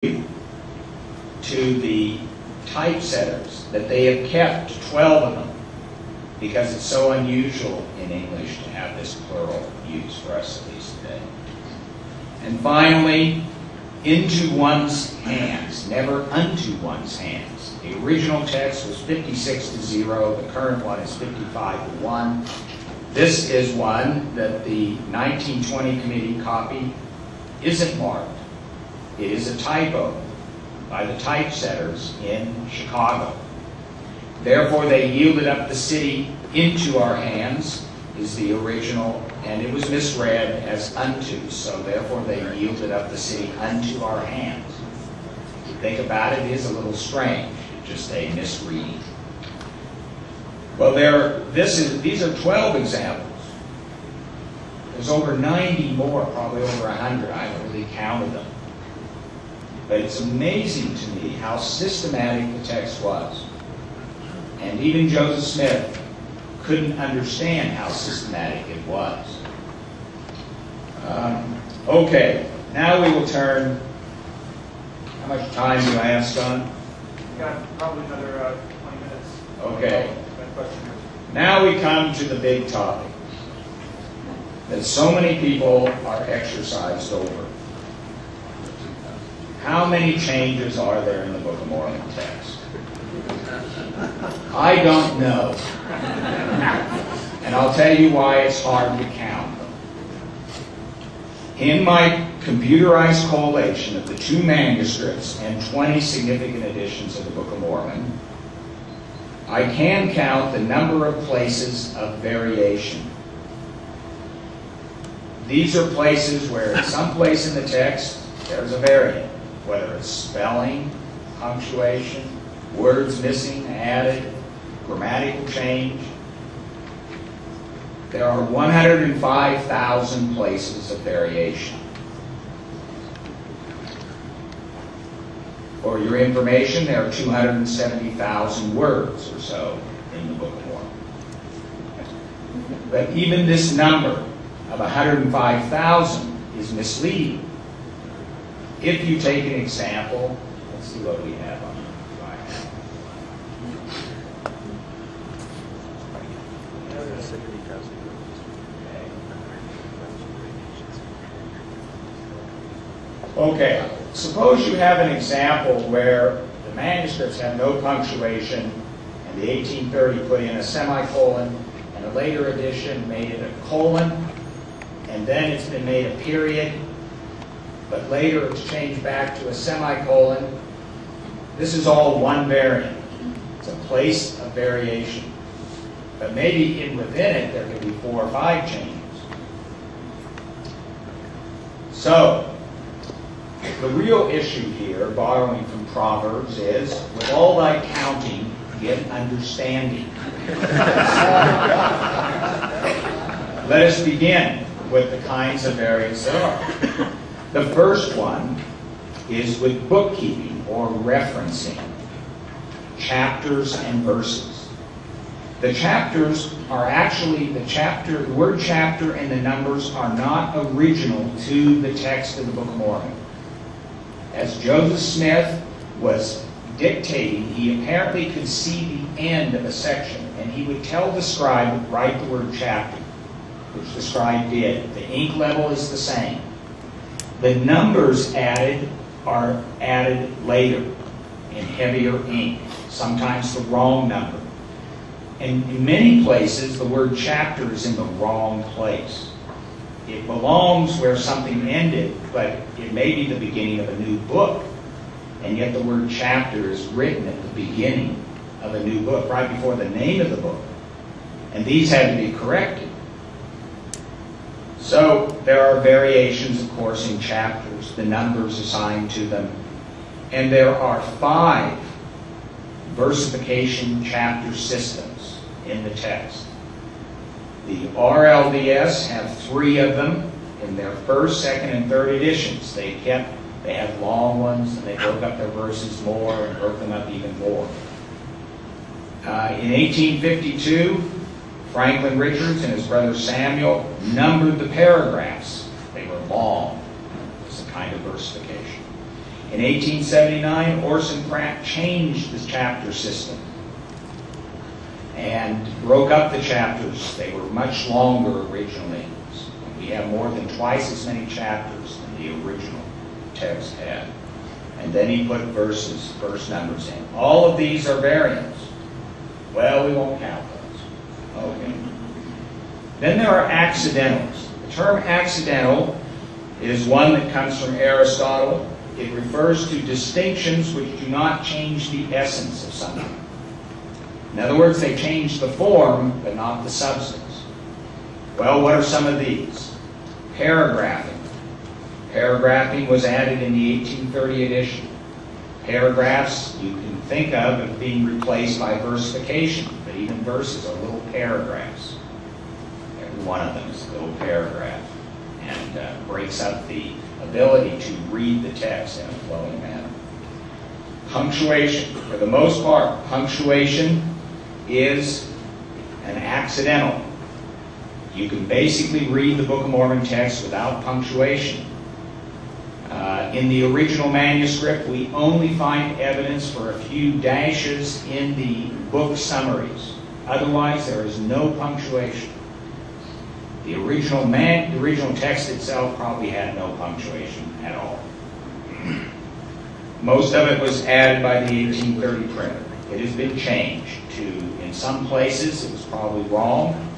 to the typesetters that they have kept 12 of them because it's so unusual in English to have this plural used for us at least today. And finally, into one's hands, never unto one's hands. The original text was 56-0. The current one is 55-1. This is one that the 1920 committee copy isn't marked. It is a typo by the typesetters in Chicago. Therefore, they yielded up the city into our hands, is the original, and it was misread as unto, so therefore they yielded up the city unto our hands. If you think about it, it is a little strange, just a misreading. Well, these are 12 examples. There's over 90 more, probably over 100. I haven't really counted them. But it's amazing to me how systematic the text was. And even Joseph Smith couldn't understand how systematic it was. Okay, now we will turn. How much time do I have, Scott? We've got probably another 20 minutes. Okay. Now we come to the big topic that so many people are exercised over. How many changes are there in the Book of Mormon text? I don't know. And I'll tell you why it's hard to count them. In my computerized collation of the 2 manuscripts and 20 significant editions of the Book of Mormon, I can count the number of places of variation. These are places where in some place in the text there's a variant, whether it's spelling, punctuation, words missing, added, grammatical change. There are 105,000 places of variation. For your information, there are 270,000 words or so in the Book of Mormon. But even this number of 105,000 is misleading. If you take an example, let's see what we have on the Okay, suppose you have an example where the manuscripts have no punctuation and the 1830 put in a semicolon and a later edition made it a colon and then it's been made a period, but later it's changed back to a semicolon. This is all one variant. It's a place of variation. But maybe within it there could be 4 or 5 changes. So, the real issue here, borrowing from Proverbs, is, with all thy counting, get understanding. Let us begin with the kinds of variants there are. The first one is with bookkeeping or referencing, chapters and verses. The chapters are actually, the word chapter and the numbers are not original to the text of the Book of Mormon. As Joseph Smith was dictating, he apparently could see the end of a section, and he would tell the scribe to write the word chapter, which the scribe did. The ink level is the same. The numbers added are added later in heavier ink, sometimes the wrong number. And in many places, the word chapter is in the wrong place. It belongs where something ended, but it may be the beginning of a new book. And yet the word chapter is written at the beginning of a new book, right before the name of the book. And these had to be corrected. So there are variations, of course, in chapters, the numbers assigned to them. And there are 5 versification chapter systems in the text. The RLDS have 3 of them in their first, second, and third editions. They had long ones, and they broke up their verses more and broke them up even more. In 1852, Franklin Richards and his brother Samuel numbered the paragraphs. They were long. It's a kind of versification. In 1879, Orson Pratt changed the chapter system and broke up the chapters. They were much longer originally. We have more than twice as many chapters than the original text had. And then he put verse numbers in. All of these are variants. Well, we won't count those. Okay. Then there are accidentals. The term accidental is one that comes from Aristotle. It refers to distinctions which do not change the essence of something. In other words, they change the form, but not the substance. Well, what are some of these? Paragraphing. Paragraphing was added in the 1830 edition. Paragraphs you can think of as being replaced by versification, but even verses are little paragraphs. Every one of them is a little paragraph and breaks up the ability to read the text in a flowing manner. Punctuation. For the most part, punctuation is an accidental. You can basically read the Book of Mormon text without punctuation. In the original manuscript, we only find evidence for a few dashes in the book summaries. Otherwise, there is no punctuation. The original text itself probably had no punctuation at all. Most of it was added by the 1830 printer. It has been changed to, in some places, it was probably wrong.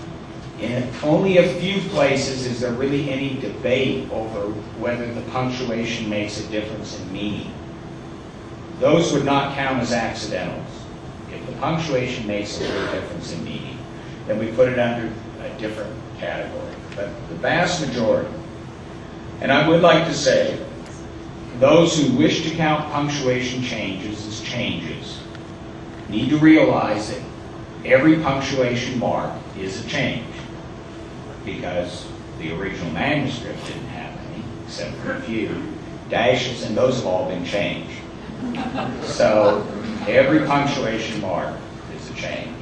In only a few places is there really any debate over whether the punctuation makes a difference in meaning. Those would not count as accidentals. If the punctuation makes a little difference in meaning, then we put it under a different category. But the vast majority, and I would like to say, those who wish to count punctuation changes as changes need to realize that every punctuation mark is a change, because the original manuscript didn't have any, except for a few dashes, and those have all been changed. So every punctuation mark is a change.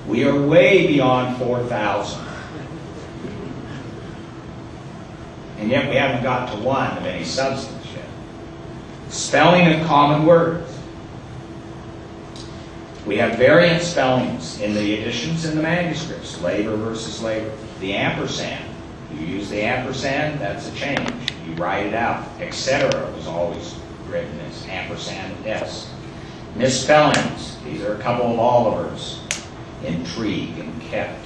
We are way beyond 4,000. And yet we haven't got to one of any substance yet. Spelling of common words. We have variant spellings in the editions and the manuscripts. Labor versus labor. The ampersand. You use the ampersand, that's a change. You write it out. Etc. was always written as ampersand S. Misspellings. These are a couple of Olivers. Intrigue and kept.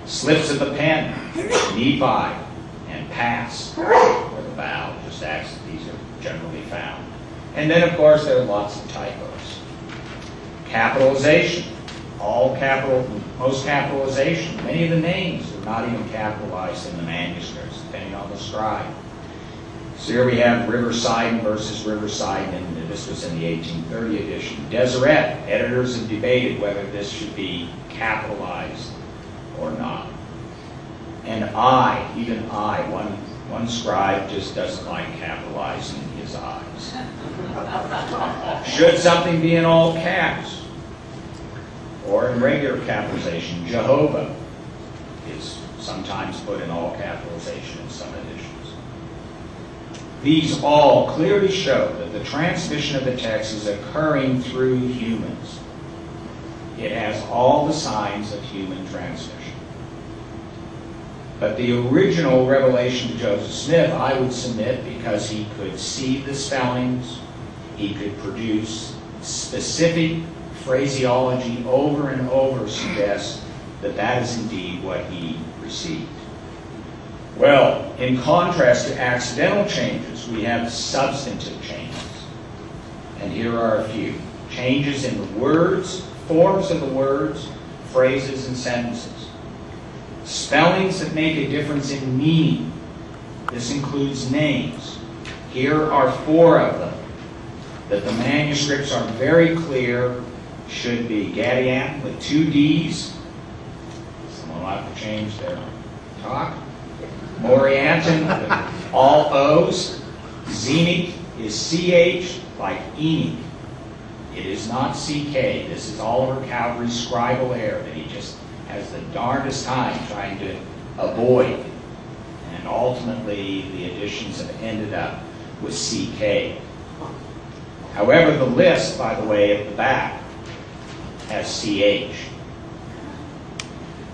Slips of the pen. Nephi and pass. Or the vowel. Just acts. These are generally found. And then, of course, there are lots of typos. Capitalization. All capital, most capitalization. Many of the names are not even capitalized in the manuscripts, depending on the scribe. So here we have Riverside versus Riverside, and this was in the 1830 edition. Deseret. Editors have debated whether this should be capitalized or not. And I, even I, one scribe just doesn't like capitalizing his I's. Should something be in all caps? Or in regular capitalization? Jehovah is sometimes put in all capitalization in some editions. These all clearly show that the transmission of the text is occurring through humans. It has all the signs of human transmission. But the original revelation to Joseph Smith, I would submit, because he could see the spellings, he could produce specific phraseology over and over, suggests that that is indeed what he received. Well, in contrast to accidental changes, we have substantive changes. And here are a few. Changes in the words, forms of the words, phrases, and sentences. Spellings that make a difference in meaning. This includes names. Here are 4 of them that the manuscripts are very clear should be. Gadian with 2 D's. Someone will have to change their talk. Morianton with all O's. Zenith is CH like Enoch. It is not CK. This is Oliver Cowdery's scribal error that he just has the darndest time trying to avoid. And ultimately, the editions have ended up with CK. However, the list, by the way, at the back has CH.